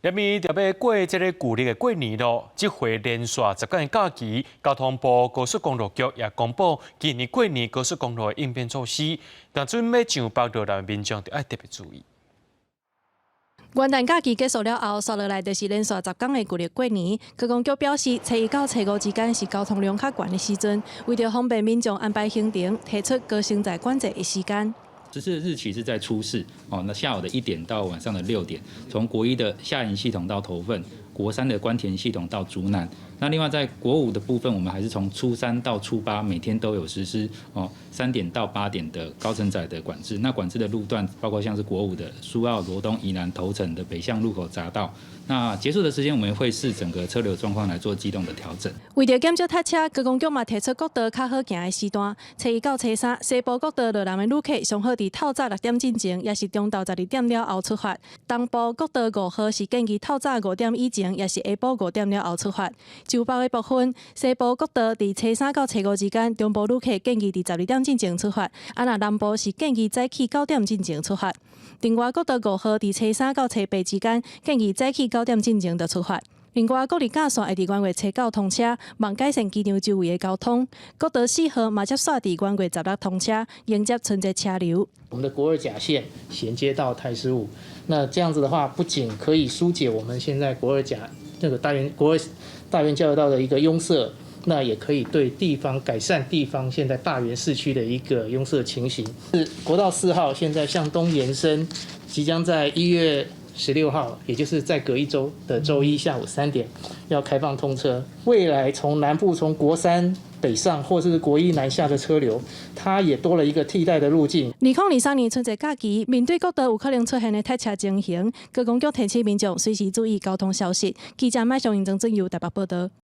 入面就要过这个旧历的过年咯。这回连续10天的假期，交通部高速公路局也公布今年过年高速公路的应变措施，但准备上北道的民众就要特别注意。元旦假期结束了后，接落来就是连续10天的旧历过年。高公局表示，初1到初5之间是交通量较悬的时阵，为着方便民众安排行程，提出高承载管制的时间。实施的日期是在初4那下午的1点到晚上的6点，从国1的下营系统到头份，国3的关田系统到竹南。那另外在国5的部分，我们还是从初3到初8每天都有实施3点到8点的高承载的管制。那管制的路段包括像是国5的苏澳、罗东、宜兰、头城的北向路口匝道。那结束的时间，我们会视整个车流状况来做机动的调整。为着减少塞车，高公局嘛提出国道较好行的时段，初1到初3，西部国道落南的旅客上好伫透早6点进前，也是中昼12点了后出发；东部国道5号是建议透早5点以前，也是下晡5点了后出发。州北的部分，西部国道伫初3到初5之间，中部旅客建议伫12点进前出发；南部是建议早起9点进前出发。另外，国道5号伫初3到初8之间，建议早起9点进前就出发。另外，国立假线会伫元月初9通车，望改善机场周围的交通。国道4号嘛接煞伫元月16通车，迎接春节车流。我们的国2甲线衔接到台15，那这样子的话，不仅可以疏解我们现在国2甲这个国2大园交流道的一个拥塞，那也可以对地方改善地方现在大园市区的一个拥塞情形。国道4号现在向东延伸，即将在1月16号，也就是再隔1周的周一下午3点要开放通车。未来从南部从国3北上或是国1南下的车流，它也多了一个替代的路径。2023年春节假期，面对国道有可能出现的塞车情形，高公局提醒民众随时注意交通消息。记者麦上营郑正由台北报道。